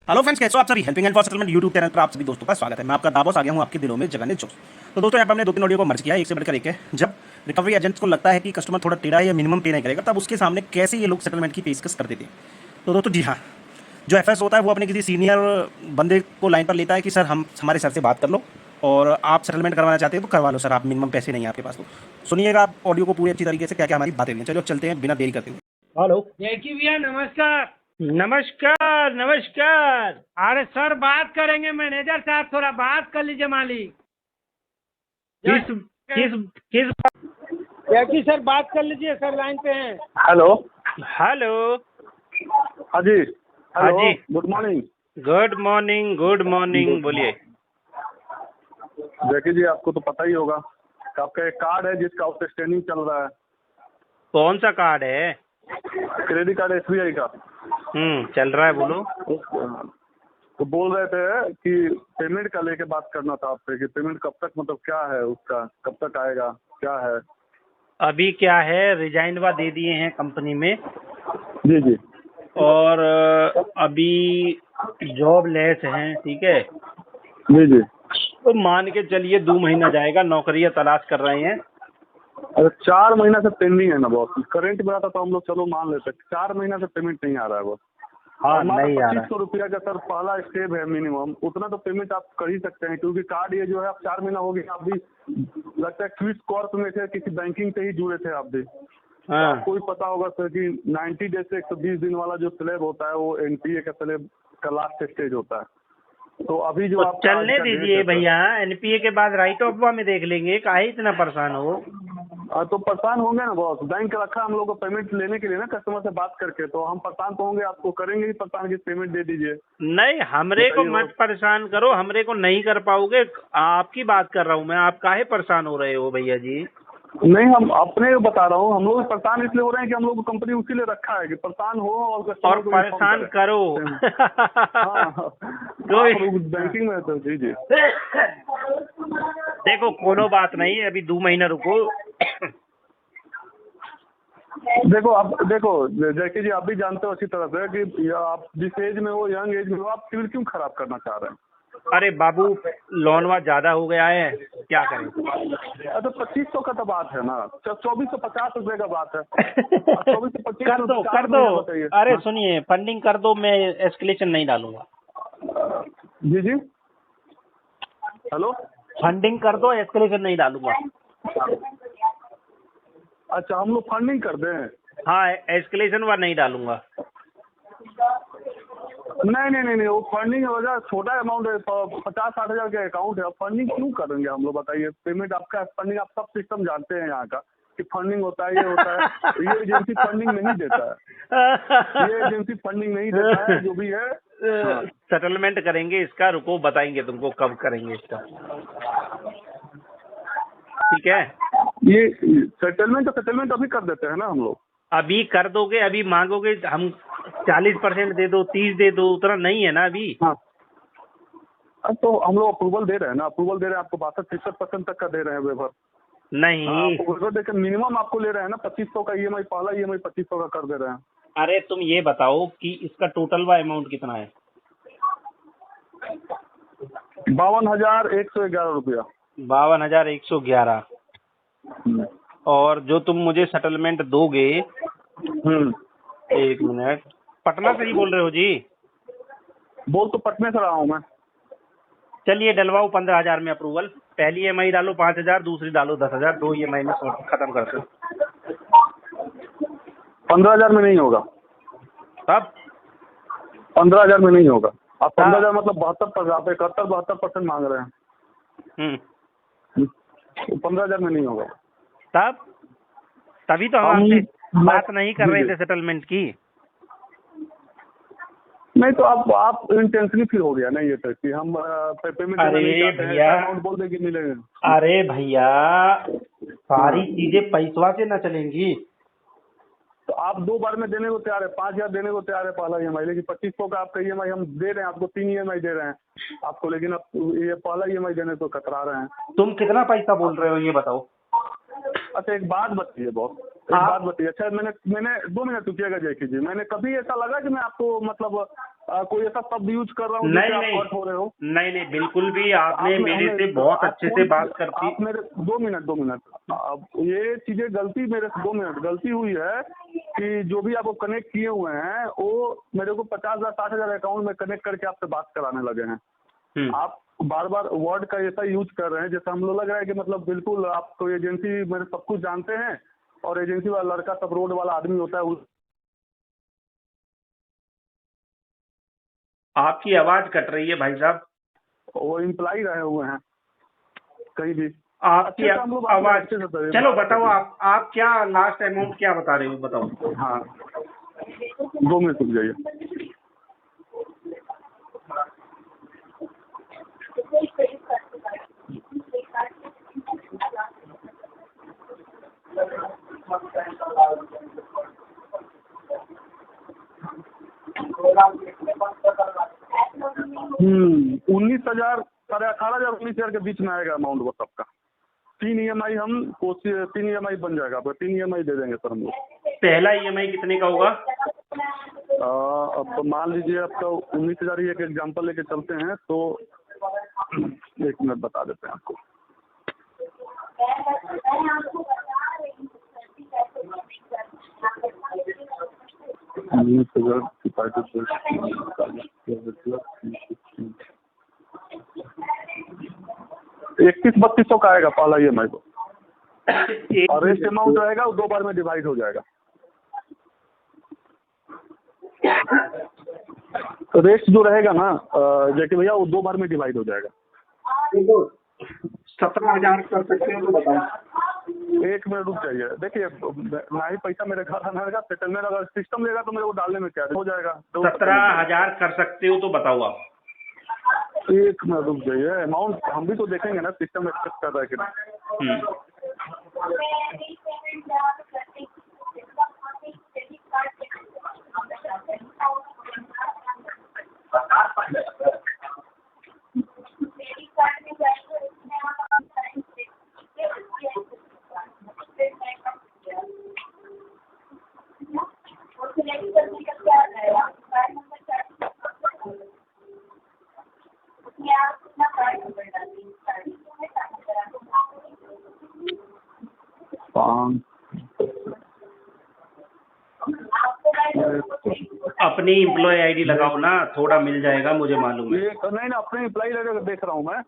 Hello friends, कैसे हो आप सभी। Helping and for settlement YouTube channel पर आप सभी दोस्तों का स्वागत है। मैं आपका दाबोस आ गया हूँ आपके दिलों में जगाने जोश। तो दोस्तों, यहाँ पर हमने 2-3 ऑडियो को मर्ज किया है, एक से बढ़कर एक है। जब रिकवरी एजेंट्स को लगता है कि कस्टमर थोड़ा टेढ़ा है या मिनिमम पे नहीं करेगा, तब उसके सामने कैसे ये लोग सेटलमेंट की पेशकश कर देते हैं। तो दोस्तों जी हाँ, जो एफएस होता है वो अपने किसी सीनियर बंदे को लाइन पर लेता है कि सर हमारे सर से बात कर लो और आप सेटलमेंट करवाना चाहते हैं तो करवा लो सर, आप मिनिमम पैसे नहीं है आपके पास। तो सुनिएगा आप ऑडियो को पूरी अच्छी तरीके से, क्या क्या हमारी बातें हुई हैं। चलो चलते हैं बिना देरी करते हुए। हेलो। जैकी भैया नमस्कार। नमस्कार नमस्कार। अरे सर बात करेंगे मैनेजर साहब, थोड़ा बात कर लीजिए मालिक। किस किस किस जैकी सर बात कर लीजिए, सर लाइन पे हैं। हेलो। हेलो। हाँ जी। हाँ हेलो, जी। Good morning. गुड मॉर्निंग बोलिए। जैकी जी, आपको तो पता ही होगा कि आपका एक कार्ड है जिसका आउटस्टैंडिंग चल रहा है। कौन सा कार्ड है? क्रेडिट कार्ड SBI का। चल रहा है, बोलो। तो बोल रहे थे कि पेमेंट का लेके बात करना था आपसे कि पेमेंट कब तक, मतलब क्या है उसका, कब तक आएगा, क्या है। अभी क्या है, रिजाइनवा दे दिए हैं कंपनी में जी जी और अभी जॉब लेस हैं, ठीक है। जी जी। तो मान के चलिए 2 महीना जाएगा, नौकरियां तलाश कर रहे हैं। अरे 4 महीना से पेंडिंग है ना बॉस। करंट में आता तो हम लोग चलो मान लेते, 4 महीना से पेमेंट नहीं आ रहा है बॉस। हाँ, हमारा नहीं आ रहा 2500 रुपया का सर पहला स्टेप है मिनिमम, उतना तो पेमेंट आप कर ही सकते हैं क्योंकि कार्ड ये जो है आप 4 महीना हो गया, आप भी लगता है क्विज कॉर्प में थे, किसी बैंकिंग से ही जुड़े थे आप भी। तो हाँ। आपको भी पता होगा सर कि 90 डेज से 120 दिन वाला जो स्लैब होता है वो NPA का स्लैब का लास्ट स्टेज होता है। तो अभी जो तो आप चलने दीजिए भैया, एनपीए के बाद राइट ऑफ में देख लेंगे, काहे इतना परेशान हो। तो परेशान होंगे ना बॉस। बैंक रखा हम लोग को पेमेंट लेने के लिए ना, कस्टमर से बात करके, तो हम परेशान तो होंगे, आपको करेंगे ही परेशान कि पेमेंट दे दीजिए। नहीं, हमरे को बताइए मत परेशान करो, हमरे को नहीं कर पाओगे। आपकी बात कर रहा हूँ मैं, आप काहे परेशान हो रहे हो भैया जी। नहीं, हम अपने बता रहा हूँ, हम लोग परेशान इसलिए हो रहे हैं कि हम लोग को कंपनी उसी लिए रखा है कि परेशान हो और कस्टमर को परेशान करो। हाँ बैंकिंग में तो जी जी। देखो कोनो बात नहीं, अभी 2 महीना रुको। देखो अब देखो जैकी जी, आप भी जानते हो अच्छी तरह से कि आप जिस एज में हो, यंग एज में हो, आप सिविल क्यों खराब करना चाह रहे हैं। अरे बाबू, लोनवा ज्यादा हो गया है, क्या करें। तो 2500 का तो बात है ना, 2450 रुपए का बात है। 2425 कर दो। अरे सुनिए, फंडिंग कर दो, मैं एस्केलेशन नहीं डालूंगा। जी जी। हेलो। फंडिंग कर दो, एस्केलेशन नहीं डालूंगा। अच्छा, हम लोग फंडिंग कर दें। हाँ, एस्केलेशन व नहीं डालूंगा। नहीं, वो फंडिंग वजह छोटा अमाउंट है, 50-60 हजार का अकाउंट है, फंडिंग क्यों करेंगे हम लोग, बताइए। पेमेंट आपका फंडिंग, आप सब सिस्टम जानते हैं यहाँ का कि फंडिंग होता है, ये होता है। तो ये एजेंसी फंडिंग नहीं देता है, ये एजेंसी फंडिंग नहीं देता है, जो भी है। सेटलमेंट करेंगे इसका, रुको बताएंगे तुमको कब करेंगे इसका, ठीक है। ये सेटलमेंट अभी कर देते हैं ना हम लोग। अभी कर दोगे, अभी मांगोगे हम 40% दे दो, 30 दे दो, उतना नहीं है ना अभी। हाँ, तो हम लोग अप्रूवल दे रहे हैं ना, अप्रूवल दे रहे हैं आपको 62-63% तक का दे रहे हैं वेवर। नहीं, अप्रूवल देकर मिनिमम आपको ले रहे हैं ना 2500 का EMI, पहला EMI 2500 का कर दे रहे हैं। अरे तुम ये बताओ कि इसका टोटल व अमाउंट कितना है। 52,111 रुपया। 52,111। और जो तुम मुझे सेटलमेंट दोगे, एक मिनट, पटना से ही बोल रहे हो जी? बोल तो पटने से रहा हूँ मैं। चलिए डलवाओ 15,000 में अप्रूवल। पहली EMI डालो 5,000, दूसरी डालो 10,000, 2 EMI में खत्म कर दो। 15,000 में नहीं होगा। तब 15,000 में नहीं होगा। आप 15,000 मतलब 72%, आप 71-72% मांग रहे हैं। 15,000 में नहीं होगा। तब तभी तो हम आपसे बात नहीं कर रहे थे सेटलमेंट की। नहीं तो आप इंटेंशनली फिर हो गया ना ये तो कि हम पेमेंट अरे भैया, अमाउंट बोल देंगे मिलेगा। अरे भैया, सारी चीजें पैसवा से ना चलेंगी। तो आप 2 बार में देने को तैयार है, 5,000 देने को तैयार है पहला EMI, लेकिन 2500 का आपका EMI हम दे रहे हैं आपको, 3 EMI दे रहे हैं आपको, लेकिन आप ये पहला EMI देने को कतरा रहे हैं। तुम कितना पैसा बोल रहे हो ये बताओ। अच्छा एक बात बताइए बॉस, एक बात बताइए। अच्छा मैंने 2 मिनट रुकिएगा जैकी जी, मैंने कभी ऐसा लगा कि मैं आपको मतलब कोई ऐसा शब्द यूज कर रहा हूँ नहीं जिससे आप नहीं हर्ट हो रहे हो? नहीं, बिल्कुल भी आपने मेरे से बहुत अच्छे से बात करती। आप मेरे 2 मिनट अब ये चीजें गलती मेरे से 2 मिनट गलती हुई है कि जो भी आपको कनेक्ट किए हुए हैं वो मेरे को 50,000 60,000 अकाउंट में कनेक्ट करके आपसे बात कराने लगे हैं। आप बार बार वर्ड का ऐसा यूज कर रहे हैं जैसे हम लोग लग रहा है कि मतलब बिल्कुल आप कोई एजेंसी मेरे सब कुछ जानते हैं और एजेंसी वाला लड़का सब रोड वाला आदमी होता है। आपकी आवाज कट रही है भाई साहब। वो इम्प्लाई रहे हुए हैं कहीं भी। आपकी अच्छे से हम लोग आवाज, अच्छे से करें। चलो बताओ आप क्या लास्ट अमाउंट क्या बता रहे हो, बताओ। हाँ 2 मिनट रुक जाइए। हम्म, 19,000 18,000 19,000 के बीच में आएगा अमाउंट वो सबका। 3 EMI हम कोशिश 3 EMI बन जाएगा आपका, 3 EMI दे देंगे सर हम लोग। पहला ईएमआई कितने का होगा? अब मान लीजिए आपका 19,000 ही एक एग्जाम्पल लेके चलते हैं तो 1 मिनट बता देते हैं आपको। इकतीस 3200 का आएगा पहला EMI को, और रेस्ट अमाउंट रहेगा वो 2 बार में डिवाइड हो जाएगा। तो रेस्ट जो रहेगा ना जैसे भैया वो 2 बार में डिवाइड हो जाएगा। 17,000 कर सकते हो तो बताओ। 1 मिनट रुक जाइए। देखिए ना ही पैसा मेरे घर आना रहेगा, सेटलमेंट अगर सिस्टम लेगा तो मेरे को डालने में क्या हो जाएगा। 17,000 कर सकते हो तो बताओ आप। 1 मिनट रुक जाइए, अमाउंट हम भी तो देखेंगे ना सिस्टम एक्सेप्ट कर रहा है कि नहीं। अपनी एम्प्लॉय आईडी लगाओ ना, थोड़ा मिल जाएगा, मुझे मालूम है। ये नहीं ना, अपने एम्प्लॉय लेकर देख रहा हूँ मैं,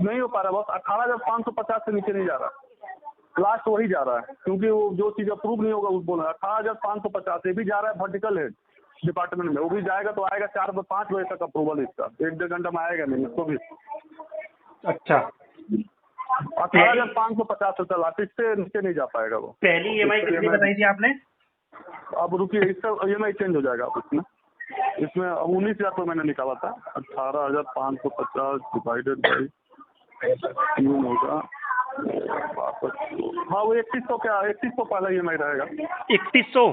नहीं हो पा रहा। बस 18,550 से नीचे नहीं जा रहा, लास्ट वही जा रहा है, क्योंकि वो जो चीज़ अप्रूव नहीं होगा वो बोल रहा है। 18,550 ये भी जा रहा है वर्टिकल हेड डिपार्टमेंट में, वो भी जाएगा तो आएगा 4-5 बजे तक अप्रूवल इसका, 1-1.5 घंटा में आएगा नहीं इसको भी। अच्छा, 18,550 रुपये लास्ट, इससे नीचे नहीं जा पाएगा वो। पहली ईएमआई कितनी बताई थी आपने? अब रुकिए, इसका EMI चेंज हो जाएगा इसमें अब 19,000 रुपये मैंने निकाला था, 18,550 डिवाइडेड बाई 3 होगा वापस। हाँ वो 3100 क्या, 3100 पहला EMI रहेगा। 3100?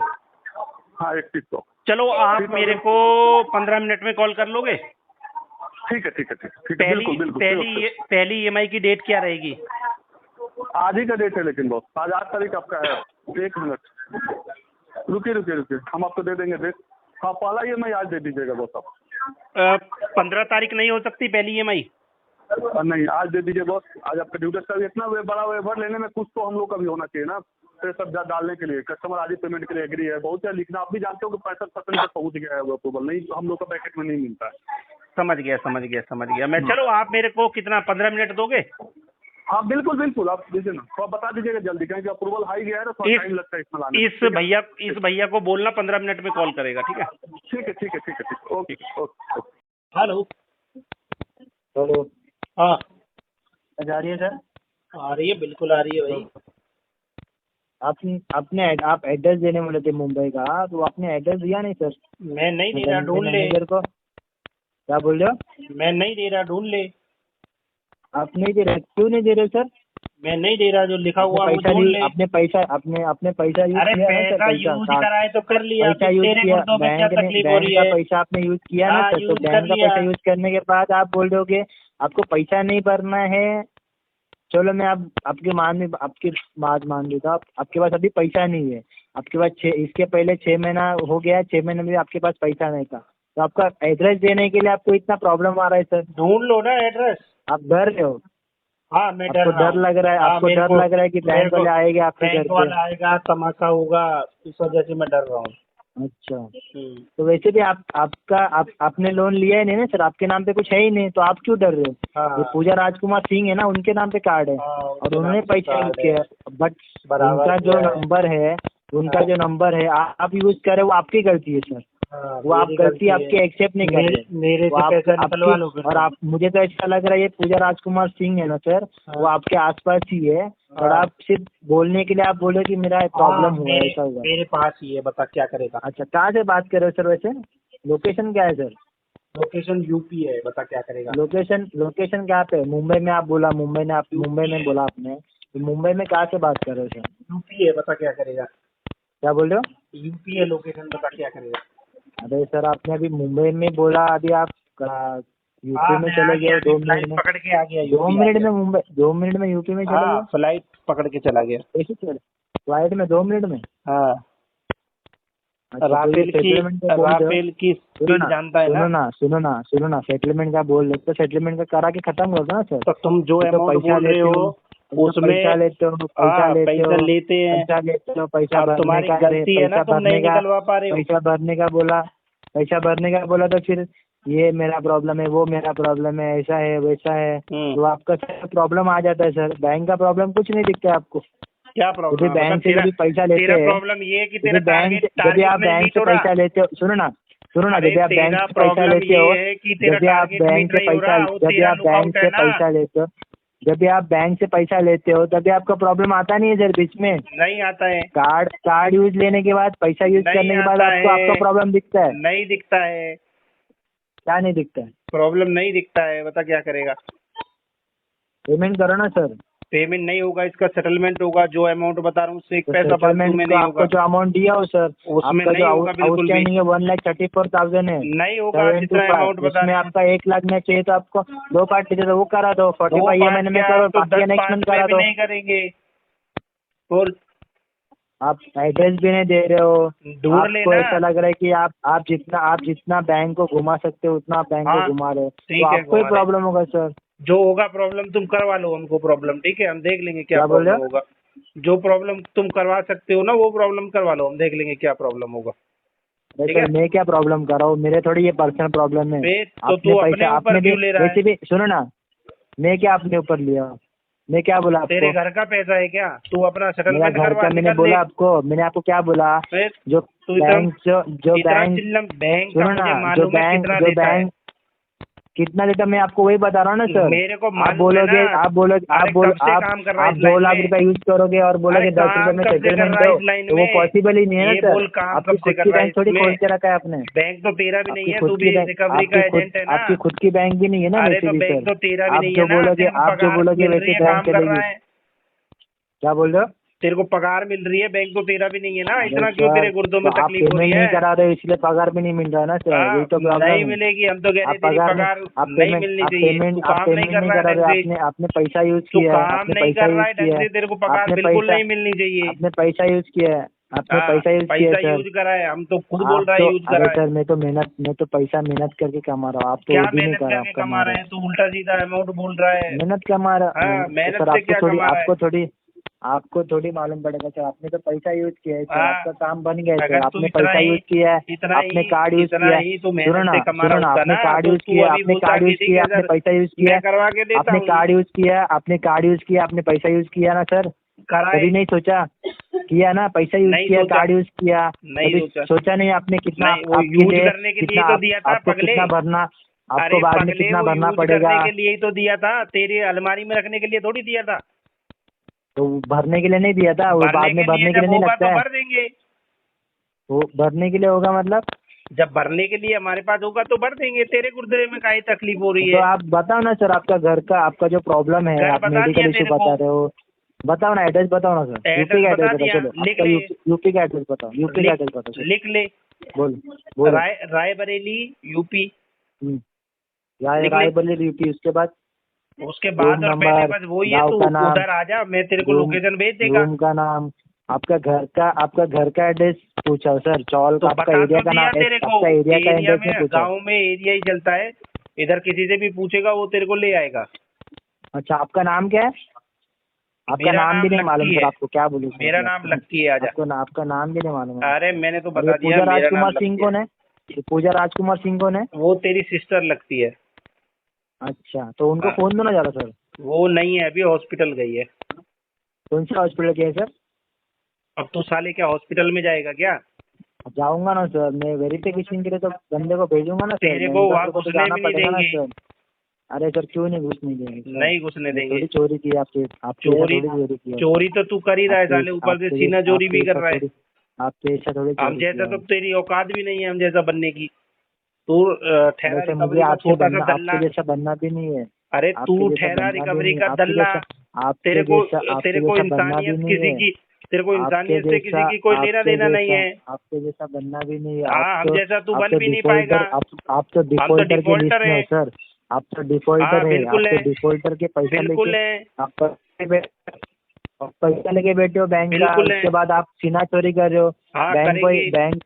हाँ 3100। चलो आप मेरे को 15 मिनट में कॉल कर लोगे? ठीक है ठीक है ठीक है, बिल्कुल बिल्कुल। पहली ईएमआई की डेट क्या रहेगी? आज ही का डेट है लेकिन बॉस, आज 8 तारीख आपका है। 1 मिनट रुकिए, हम आपको दे देंगे डेट। हाँ पहला EMI आज दे दीजिएगा बॉस आप। 15 तारीख नहीं हो सकती पहली EMI? नहीं आज दे दीजिए बॉस। आज आपका ड्यूटी का इतना बड़ा वेवर लेने में कुछ तो हम लोग का भी होना चाहिए ना, फिर सब डालने के लिए। कस्टमर आज ही पेमेंट के लिए एग्री है, बहुत है लिखना। आप भी जानते हो कि 65% तक पहुंच गया है वो अप्रूवल, नहीं हम लोग का पैकेट में नहीं मिलता है। समझ गया मैं। चलो आप मेरे को कितना 15 मिनट दोगे? हाँ बिल्कुल आप दीजिए ना, तो आप बता दीजिएगा जल्दी, क्योंकि अप्रूवल हाई गया है तो थोड़ा टाइम लगता है इसमें लाने में। इस भैया को बोलना 15 मिनट में कॉल करेगा, ठीक है? ठीक है ओके। हेलो। हाँ आ रही है सर? आ रही है, बिल्कुल आ रही है भाई। आप एड्रेस देने वाले थे मुंबई का, तो आपने एड्रेस दिया नहीं सर। मैं नहीं दे रहा, ढूंढ ले। मैनेजर को क्या बोल रहे हो? मैं नहीं दे रहा, ढूंढ ले। आप नहीं दे रहे, क्यों नहीं दे रहे सर? मैं नहीं दे रहा, जो लिखा हुआ वो ढूंढ ले। आपने पैसा यूज अरे किया है पैसा सर? यूज कराए तो कर लिया, पैसा यूज तेरे किया, मुर्दों में क्या तकलीफ हो रही बैंक है? का पैसा आपने यूज किया ना हाँ, सर, तो यूज कर बैंक का लिया। पैसा यूज करने के बाद आप बोल रहे हो आपको पैसा नहीं भरना है। चलो मैं आपकी बात मान लेता हूँ। आपके पास अभी पैसा नहीं है, आपके पास इसके पहले 6 महीना हो गया, 6 महीने में आपके पास पैसा नहीं था, तो आपका एड्रेस देने के लिए आपको इतना प्रॉब्लम आ रहा है सर? ढूंढ लो ना एड्रेस। आप डर रहे हो? हाँ मैं डर आपको रहा डर हूँ। लग रहा है? हाँ, आपको मेरे डर को लग रहा है कि मेरे बैंक को वाले आएंगे आपके घर बैंक पे? वाला आएगा, तमाशा होगा, इस वजह से मैं डर रहा हूँ। अच्छा, तो वैसे भी आपने लोन लिया ही नहीं ना सर, आपके नाम पे कुछ है ही नहीं, तो आप क्यों डर रहे हो? हाँ। ये पूजा राजकुमार सिंह है ना, उनके नाम पे कार्ड है हाँ, और उनके उन्होंने नाम से पैसा यूज कार्ड किया है। है, बट बराबर उनका जो किया है। नंबर है, उनका हाँ। जो नंबर है आप यूज कर रहे हो, वो आपकी गलती है सर। हाँ, वो आप मेरी गलती है। आपकी एक्सेप्ट नहीं कर रहे। मेरे वो से आप पैसा आपकी, निकलवा लो फिर और तुम। आप, मुझे तो ऐसा लग रहा है ये पूजा राजकुमार सिंह है ना सर, वो हाँ। आपके आसपास ही है, और हाँ। आप सिर्फ बोलने के लिए आप बोले कि मेरा प्रॉब्लम हुआ है, मेरे ऐसा हुआ है। मेरे पास ही है, बता क्या करेगा। अच्छा, कहाँ से बात कर रहे हो सर? वैसे लोकेशन क्या है सर? लोकेशन यूपी है, बता क्या करेगा। लोकेशन कहाँ पे है? मुंबई में आप बोला, मुंबई में बोला आपने, तो मुंबई में कहाँ से बात कर रहे हो सर? यूपी है, बता क्या करेगा। क्या बोल रहे हो? यूपी है लोकेशन, बता क्या करेगा। अरे सर, आपने अभी मुंबई में बोला, अभी आप यूपी हाँ, में मैं आ चले गया, गए अभी 2 मिनट फ्लाइट में। पकड़ के आ गया, 2 यूपी आ मिनट गया। में मुंबई, 2 मिनट में यूपी में चले हाँ, गए? फ्लाइट पकड़ के चला गया। कैसे चले फ्लाइट में 2 मिनट में? हाँ। अच्छा, तो ये राफेल की सेटलमेंट का बोल रहे हो? राफेल की स्पीड जानता है ना। सुनो ना, सेटलमेंट का बोल रहे हो, तो सेटलमेंट का करा के खत्म कर दो ना सर। तो तुम जो ये तो अमाउंट पैसा बोल रहे लेते हो उसमें पैसा लेते हो, पैसा हाँ, लेते हो, पैसा लेते हैं। पैसा लेते हो, पैसा अब भरने तुम्हारी का गलती है ना, पैसा तुम नहीं भरने का, निकलवा पा रहे हो। पैसा भरने का बोला तो फिर ये मेरा प्रॉब्लम है, वो मेरा प्रॉब्लम है, ऐसा है वैसा है, तो आपका सर प्रॉब्लम आ जाता है सर। बैंक का प्रॉब्लम कुछ नहीं दिखता है आपको। क्या जब प्रॉब्लम है? बैंक से जब पैसा लेते तेरा हैं, प्रॉब्लम ये है कि तेरा जब बैंक टारगेट जब आप में बैंक मीट से हो रहा। पैसा लेते हो, सुनो ना, अरे जब आप बैंक तेरा से पैसा प्रॉब्लम लेते ये हो, है कि तेरा जब आप टारगेट बैंक मीट से नहीं हो पैसा रहा, वो जब तेरा आप लुकआउट बैंक है से ना। पैसा लेते हो, जब भी आप बैंक से पैसा लेते हो, तभी आपका प्रॉब्लम आता नहीं है सर बीच में। नहीं आता है। कार्ड यूज लेने के बाद, पैसा यूज नहीं करने के बाद आता आपको है। आपका प्रॉब्लम दिखता है? नहीं दिखता है। क्या नहीं दिखता है? प्रॉब्लम नहीं दिखता है, बता क्या करेगा। पेमेंट करो ना सर। पेमेंट नहीं होगा, इसका सेटलमेंट होगा। जो अमाउंट बता रहा हूँ उससे एक तो पैसा फालतू सेटलमेंट में को नहीं आपको होगा। जो अमाउंट दिया हो सर, उसमें आपका नहीं जो होगा बिल्कुल भी। आउटस्टैंडिंग है 1,34,000 है, नहीं होगा जितना 725, अमाउंट बता उसमें रहे आपका 1 लाख में चाहिए तो आपको 2 पार्ट दीजिए, तो वो करा दो, 45 EMI में करो, तो बाकी 10 नेक्स्ट पार्ट मंथ में करा भी दो। नहीं करेंगे। बोल। आप एड्रेस भी नहीं दे रहे हो। ढूंढ आपको लेना। ऐसा लग रहा है कि आप जितना बैंक को घुमा सकते हो उतना आप बैंक हाँ, को घुमा रहे हो, ठीक तो है, आपको ही घुमा रहे। प्रॉब्लम होगा सर। जो होगा प्रॉब्लम तुम करवा लो हमको प्रॉब्लम, ठीक है, हम देख लेंगे क्या क्या बोल रहे प्रॉब्लम हो? होगा। जो प्रॉब्लम तुम करवा सकते हो ना, वो प्रॉब्लम करवा लो, हम देख लेंगे क्या प्रॉब्लम होगा। अरे ठीक सर, है। मैं क्या प्रॉब्लम कर रहा हूँ? मेरे थोड़ी ये पर्सनल प्रॉब्लम है। बे, तो आपने तू अपने पैसा, ऊपर आपने भी क्यों ले रहा है? वैसे भी, सुनो ना, मैं क्या अपने ऊपर लिया? मैं क्या बोला तेरे आपको? घर का पैसा है क्या? तू अपना मेरा सेटलमेंट घर करवा, का मैंने निकल ले। बोला आपको, मैंने आपको क्या बोला? फिर जो तू इतना बैंक, चिल्लम बैंक का सुनो मुझे ना, मालूम है कितना देता है। कितना देता, मैं आपको वही बता रहा हूँ ना सर। मेरे को आप मालूम है बोलोगे, ना। आप कब से काम कर रहा है आप इस 2 लाइन लाख में? रुपए यूज करोगे और बोलोगे 10 रुपए काम में कब से कर सेटलमेंट रहा है दो, इस लाइन तो वो में? पॉसिबल ही नहीं है ना ये सर। बोल, काम आपकी कब से खुद कर की रहा है बैंक थोड़ी इसमें? खोल के रखा है आपने। बैंक तो तेरा भी नहीं आपकी है, खुद तू की भी बैंक, रिकवरी का एजेंट है ना। आपकी खुद की बैंक भी नहीं है ना अरे वैसे तो भी बैंक सर। तो तेरा भी आप नहीं जो है ना, बोलोगे, तेरे को पगार मिल रही वैसे है, बैंक काम कर चलेगी। रहा है। क्या बोल रहे हो? तेरे को पगार मिल रही है, बैंक तो तेरा भी नहीं है ना। अरे इतना क्यों सर, तेरे गुर्दों में तो आप तकलीफ हो रही पेमेंट है? नहीं करा रहे हो इसलिए पगार भी नहीं मिल रहा है ना सर, हाँ, यही तो प्रॉब्लम नहीं है। मिलेगी। हम तो कह रहे आप तेरी पगार पगार नहीं, नहीं मिलनी चाहिए। तू काम नहीं कर नहीं रहा है करा ढंग रहे, से। आपने पैसा यूज तू किया है, काम आपने नहीं पैसा कर रहा यूज है ढंग किया है, से, तेरे को पगार आपने बिल्कुल पैसा नहीं मिलनी चाहिए। आपने पैसा यूज किया है, आपने हाँ, पैसा यूज किया पैसा है यूज सर। करा है, हम तो खुद आप बोल रहा है तो, यूज अरे करा है। सर, मैं तो पैसा मेहनत करके कमा रहा हूँ, आप तो क्या वो भी नहीं मेहनत कर करके आप कमा कमा रहे रहे हैं? तू उल्टा सीधा अमाउंट बोल रहा है। हो। मेहनत कमा रहा, हाँ, मेहनत सर से क्या कमा रहा है? आपको थोड़ी मालूम पड़ेगा सर, आपने तो पैसा यूज किया है सर, हाँ, आपका काम बन गया है सर, अगर तू आपने इतना पैसा ही यूज किया है, इतना आपने ही कार्ड यूज इतना किया ही तू है, मेहनत से कमा रहा होता आपने ना, कार्ड तो यूज तू किया, अभी आपने बोलता कार्ड कि यूज ठीक किया, है आपने सर, पैसा यूज किया, मैं करवा के देता आपने हूँ। कार्ड यूज किया, आपने कार्ड यूज किया, आपने पैसा यूज किया ना सर, कराए कभी नहीं सोचा? किया ना, पैसा यूज नहीं किया, सोचा। कार्ड यूज किया, नहीं कभी सोचा। सोचा नहीं आपने कितना नहीं, वो आपके यूज लिए करने के लिए कितना तो दिया था आपको पगले। कितना भरना, अरे आपको बाद में पगले, कितना वो भरना यूज पड़ेगा, करने के लिए ही तो दिया था, तेरे अलमारी में रखने के लिए थोड़ी दिया था। तो भरने के लिए नहीं दिया था, वो बाद में भरने के लिए जब नहीं होगा लगता तो है, भर देंगे। वो भरने के लिए होगा मतलब? जब भरने के लिए हमारे पास होगा तो भर देंगे। तेरे गुर्दे में काहे तकलीफ हो रही तो है? आप बताओ ना सर, आपका घर का, आपका जो प्रॉब्लम है, घर आप बता मेडिकल दिया इशू तेरे बता को। रहे हो, बताओ ना, एड्रेस बताओ ना सर, एड्रेस यूपी का बता एड्रेस बताओ, दिया, चलो लिख आपका ले। यूपी का एड्रेस बताओ, यूपी का एड्रेस बताओ सर। लिख ले। बोलो। रायबरेली यूपी। लिख ले। रायबरेली यूपी, उसके बाद उसके बाद रूम और पहले नंबर, बस वही है। गांव तू का नाम, उधर आ जा, मैं तेरे को लोकेशन भेज देगा। रूम का नाम, आपका घर का एड्रेस पूछा सर, चौल तो आपका बता एरिया तो का दिया नाम, तेरे को, आपका एरिया का एरिया एड्रेस नहीं में पूछा। गांव में एरिया ही चलता है, इधर किसी से भी पूछेगा वो तेरे को ले आएगा। अच्छा, आपका नाम क्या है? आपका मेरा नाम भी नहीं लक्की मालूम है। सर, आपको क्या बोलूं सर? मेरा नाम लक्की है, आजा। आपका नाम भी नहीं मालूम है। अरे मैंने तो और बता ये दिया, पूजा मेरा नाम राजकुमार सिंह लक्की कौन है। है? ये पूजा राजकुमार सिंह कौन है? वो तेरी सिस्टर लगती है। अच्छा, तो उनको हाँ। फोन दो ना जरा सर। वो नहीं है, अभी हॉस्पिटल गई है। कौन सा हॉस्पिटल गए सर? अब तू साले क्या हॉस्पिटल में जाएगा क्या? जाऊंगा ना सर, मैं वेरिफिकेशन के लिए तो बंदे को भेजूंगा ना सर, तेरे को मेंबर वहाँ को तो घुसने जाना भी नहीं पड़ेगा ना देंगे। सर। अरे सर, क्यों नहीं घुसने देंगे सर? नहीं घुसने मैं देंगे। थोड़ी चोरी की आपके आपके ऐसा चोरी, थोड़ी चोरी की है। चोरी तो तू कर ही रहा है साले, ऊपर से सीना चोरी भी कर रहा है। आपके ऐसा थोड़ी हम चोरी जैसा किया तो है। तेरी औकात भी नहीं है हम जैसा बनने की। तू ठहरा वैसे मुझे रिकवरी का आपसे छोटा सा बनना, दल्ला। आपके जैसा बनना भी नहीं है। अरे आपके तू जैसा ठहरा बनना भी रिकवरी नहीं, का दल्ला। तेरे को आपके जैसा बनना भी इंसानियत नहीं किसी है। की, तेरे को आपके इंसानियत से किसी की कोई लेना देना नहीं है। आपके जैसा बनना भी नहीं है। हाँ, हम जैसा तू बन भी नहीं डिफॉल्टर, पाएगा। आप तो डिफॉल्टर के लिस्ट डिफॉल्टर में हो है। सर। आप तो हाँ डिफॉल्टर है। बिल्कुल आपके है, डिफॉल्टर के पैसा बिल्कुल लेके है, आप पैसा लेके बैठे हो बैंक का, बिल्कुल है। उसके बाद आप सीना चोरी कर रहे हो। हाँ बैंक करेंगे। बैंक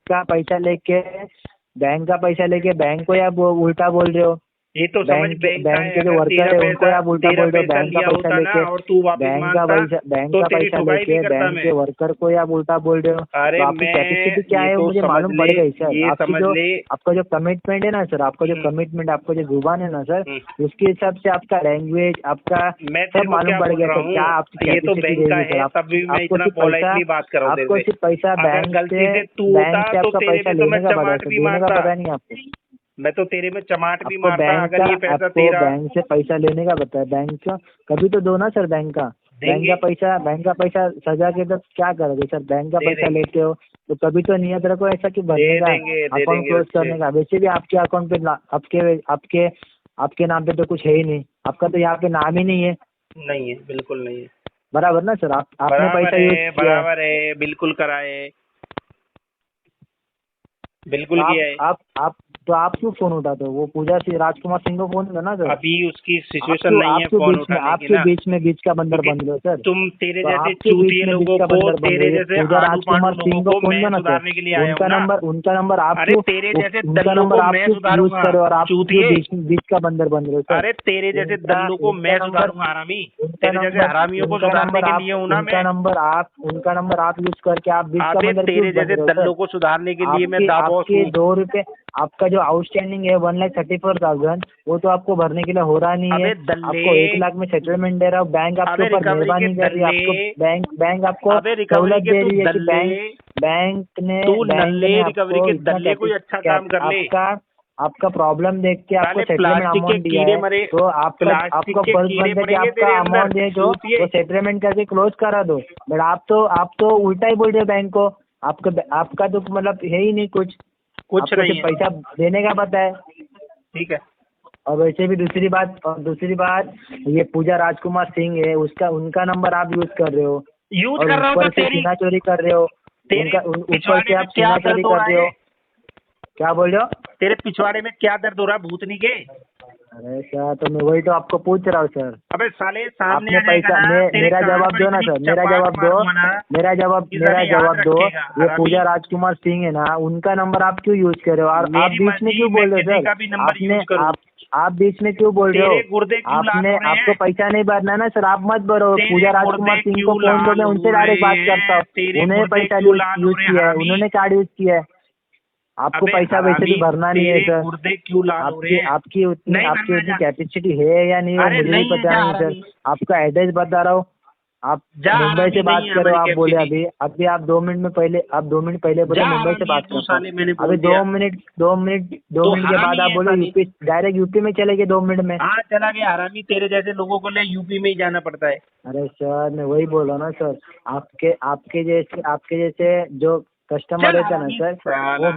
का पैसा लेके बैंक को आप वो उल्टा बोल रहे हो। ये तो समझ बैंक का बैंक है, के जो अगर वर्कर है उनको आप उल्टा बोल रहे हो। बैंक का लिया पैसा होता ना लेके और तू वापस मांगता बैंक तो का तेरी पैसा ठुकाई भी लेके करता बैंक मैं। के वर्कर को आप उल्टा बोल रहे हो। अरे तो आपकी मैं, कैपेसिटी क्या ये है वो तो मुझे समझ मालूम ले, पड़ेगा ही सर। ये आपकी समझ जो ले। आपका जो कमिटमेंट है ना सर, आपका जो हम्म। कमिटमेंट, आपका जो जुबान है ना सर, हम्म। उसके हिसाब से आपका लैंग्वेज, आपका मैं तेरे सब को मालूम क्या पड़ बोल गया रहा सर। क्या हूँ, आपकी ये तो कैपेसिटी बैंक का रहेगी सर? है, तब भी मैं आपको इतना सिर्फ पोलाइटली बात कर रहा हूँ आपको तेरे से। सिर्फ पैसा अगर गलती से तू होता तो आपका तेरे पैसा में तो मैं लेने का पता है चमाट सर, भी देने का मारता। पता नहीं आपको। मैं तो तेरे में चमाट भी आपको मारता अगर ये पैसा तेरा। बैंक से पैसा लेने का पता है। बैंक का कभी तो दो ना सर। बैंक का देंगे। बैंक का पैसा सजा के तो क्या करोगे सर? बैंक का दे पैसा देंगे। लेते हो तो कभी तो नियत रखो ऐसा कि भरने का, दे अकाउंट देंगे क्लोज उससे। करने का। वैसे भी आपके अकाउंट पे आपके आपके आपके नाम पे तो कुछ है ही नहीं। आपका तो यहाँ पे नाम ही नहीं है। नहीं है, बिल्कुल नहीं है। बराबर ना सर? आपने बराबर पैसा यूज है, किया है। बराबर है, बिल्कुल कराए, बिल्कुल तो किया है। आप क्यों फोन उठाते हो? वो पूजा सिंह राजकुमार सिंह को फोन करना सर। अभी उसकी सिचुएशन नहीं है फोन उठाने की आपके ना। बीच का बंदर बन रहे हो सर। तुम तेरे तो जैसे आपके बीच चूतिए में लोगों का को, बंदर बन तेरे रहे हो। जैसे पूजा आलू राजकुमार पालू सिंह लोगों को को फोन मैं दो ना सुधारने सर। के लिए आया हूँ ना। उनका नंबर आप अरे क्यों तेरे जैसे उनका दल्लों नंबर को आप मैं क्यों यूज सुधारूंगा, करो और आप क्यों चूतिए। बीच का बंदर बन रहे हो सर? अरे तेरे जैसे दल्लों को मैं सुधारूंगा हरामी। तेरे जैसे हरामियों को सुधारने के लिए हूँ ना मैं। उनका नंबर आप यूज करके आप बीच का अबे बंदर तेरे क्यों बन जैसे रहे हो दल्लों सर? को सुधारने के लिए मैं दाबोस आपके हूँ। 2 रुपए, आपका जो आउटस्टैंडिंग है 1,34,000, वो तो आपको भरने के लिए हो रहा नहीं है। अबे दल्ले, आपको 1 लाख में सेटलमेंट दे रहा हूँ। बैंक आपके अबे ऊपर रिकवरी मेहरबानी के कर रही है। आपको दल्ले, बैंक आपको अबे रिकवरी सहूलत के दे तू रही है कि दल्ले, तू नल्ले रिकवरी के दल्ले कोई अच्छा काम कर ले। आपका प्रॉब्लम देख के आपको साले सेटलमेंट प्लास्टिक के अमाउंट दिया कीड़े है। मरे, तो आपका प्लास्टिक के फर्ज कीड़े बनता है कि पड़ेंगे आपका तेरे अंदर, अमाउंट है जो चूतिए। वो सेटलमेंट करके क्लोज करा दो। बट आप तो उल्टा ही बोल रहे हो बैंक को। आपका तो मतलब है ही नहीं कुछ आपको नहीं सिर्फ है। पैसा देने का पता है। ठीक है। और वैसे भी दूसरी बात ये पूजा राजकुमार सिंह है, उनका नंबर आप यूज कर रहे हो। यूज और कर रहा हूँ ऊपर तो से सीना चोरी कर रहे हो। तेरे ऊपर पिछवाड़े से में आप क्या सीना चोरी दर्द हो कर रहा रहे हो। है? क्या बोल रहे हो? तेरे पिछवाड़े में क्या दर्द हो रहा है भूतनी के? अरे सर, तो मैं वही तो आपको पूछ रहा हूँ सर। अबे साले सामने आपने आ जाएगा पैसा ना, तेरे मेरा कान जवाब पर दो ना इतनी सर। मेरा चपाट जवाब दो। मारूंगा ना, मेरा याद जवाब दो। रखेगा, ये हरामी। पूजा राजकुमार सिंह है ना, उनका नंबर आप क्यों यूज कर रहे हो? और आप मेरी बीच में मर्जी, क्यों मैं बोल रहे किसी हो का सर? भी नंबर यूज करूँ। आप बीच में क्यों बोल रहे हो? तेरे गुर्दे क्यों लाल हो रहे आपको हैं? पैसा नहीं भरना ना सर, आप मत भरो। तेरे पूजा गुर्दे राजकुमार सिंह को क्यों फोन दो, लाल मैं हो उनसे डायरेक्ट बात रहे करता हैं? हूँ। तेरे उन्होंने गुर्दे पैसा क्यों लाल हो यूज रहे हैं किया है, हरामी? उन्होंने कार्ड यूज किया है। आपको अबे पैसा वैसे भी हरामी, भरना नहीं है तेरे सर। गुर्दे क्यों लाल हो रहे हैं? आपकी नहीं भरना उतनी जा। कैपेसिटी है या नहीं, वो अरे मुझे भी नहीं है, पता जा नहीं सर। हरामी। आपका एड्रेस बता रहा हूँ। आप जा मुंबई हरामी, से बात नहीं है करो, हमारी आप बोले कैपेसिटी। अभी आप 2 मिनट में पहले बोले जा मुंबई से हरामी है बात तू करता हूँ। साले, मैंने बोल अभी दिया। 2 तो मिनट के बाद हरामी आप है बोलो साली। यूपी, डायरेक्ट यूपी में चले गए 2 मिनट में। हाँ चला गया हरामी, तेरे जैसे लोगों को ले यूपी में ही जाना पड़ता है। अरे सर, मैं वही बोल रहा हूँ ना सर। आपके जैसे जो कस्टमर चल रहता है ना हरामी सर, साला।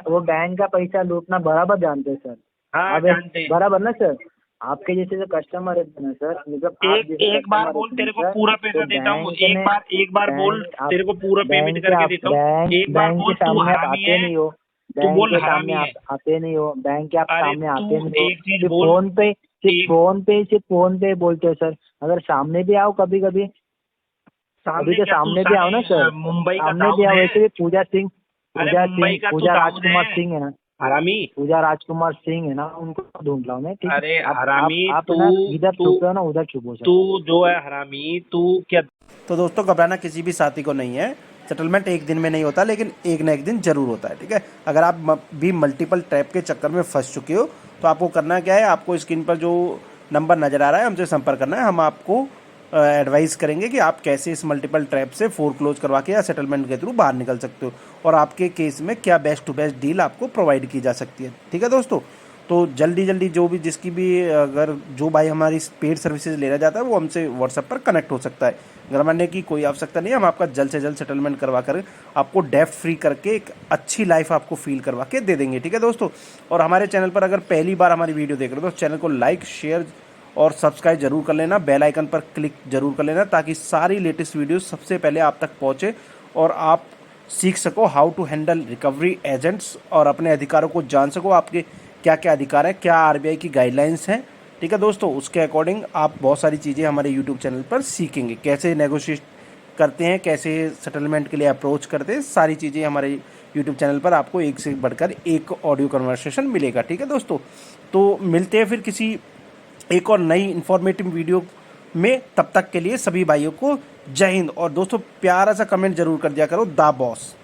वो बैंक का पैसा लूटना बराबर जानते हैं सर। हाँ अब जानते हैं। बराबर ना सर? आपके जैसे जो कस्टमर रहते हैं ना सर, मतलब आप जैसे एक बार customer बोल, रहते हैं तेरे को ना सर, पूरा तो पैसा देता हूँ। बैंक एक बार बोल, आप तेरे को पूरा पेमेंट करके देता हूँ। एक बार बैंक के बोल, तू सामने आप हरामी आते है। नहीं हो। तू बैंक बोल के सामने हरामी आप है। आते नहीं हो। बैंक के आप अरे सामने तू आते नहीं हो। एक चीज सिर्फ बोल, सिर्फ फोन पे बोलते हो सर। अगर सामने भी आओ कभी कभी। अभी तो सामने भी आओ ना सर, मुंबई का सामने दाऊद भी आओ। है। वैसे भी पूजा सिंह, अरे पूजा मुंबई सिंह, का तो पूजा दाऊद राजकुमार है। सिंह है ना, हरामी, पूजा राजकुमार सिंह है ना, उनको ढूंढ लाओ मैं, ठीक है? अरे आप हरामी, आप ना तू इधर तू छुपे हो ना, उधर छुपो सर। तू जो है हरामी, तू क्या तो दोस्तों घबराना किसी भी साथी को नहीं है। सेटलमेंट एक दिन में नहीं होता, लेकिन एक ना एक दिन जरूर होता है, ठीक है। अगर आप भी मल्टीपल ट्रैप के चक्कर में फंस चुके हो तो आपको करना क्या है, आपको स्क्रीन पर जो नंबर नज़र आ रहा है हमसे संपर्क करना है। हम आपको एडवाइस करेंगे कि आप कैसे इस मल्टीपल ट्रैप से फोरक्लोज करवा के या सेटलमेंट के थ्रू बाहर निकल सकते हो, और आपके केस में क्या बेस्ट टू बेस्ट डील आपको प्रोवाइड की जा सकती है, ठीक है दोस्तों। तो जल्दी जल्दी जो भी जिसकी भी अगर जो भाई हमारी पेड सर्विसेज लेना चाहता है वो हमसे व्हाट्सएप पर कनेक्ट हो सकता है। घबराने की कोई आवश्यकता नहीं है, हम आपका जल्द से जल्द सेटलमेंट करवा कर आपको डेप्ट फ्री करके एक अच्छी लाइफ आपको फील करवा के दे देंगे, ठीक है दोस्तों। और हमारे चैनल पर अगर पहली बार हमारी वीडियो देख रहे हो तो चैनल को लाइक, शेयर और सब्सक्राइब जरूर कर लेना, बेल आइकन पर क्लिक जरूर कर लेना, ताकि सारी लेटेस्ट वीडियो सबसे पहले आप तक पहुँचे और आप सीख सको how to handle recovery agents और अपने अधिकारों को जान सको, आपके क्या क्या अधिकार है, क्या आरबीआई की गाइडलाइंस हैं, ठीक है दोस्तों। उसके अकॉर्डिंग आप बहुत सारी चीज़ें हमारे यूट्यूब चैनल पर सीखेंगे, कैसे नेगोशिएट करते हैं, कैसे सेटलमेंट के लिए अप्रोच करते हैं, सारी चीज़ें हमारे यूट्यूब चैनल पर आपको एक से बढ़कर एक ऑडियो कन्वर्सेशन मिलेगा, ठीक है दोस्तों। तो मिलते हैं फिर किसी एक और नई इन्फॉर्मेटिव वीडियो में, तब तक के लिए सभी भाइयों को जय हिंद। और दोस्तों प्यारा सा कमेंट जरूर कर दिया करो, दा बॉस।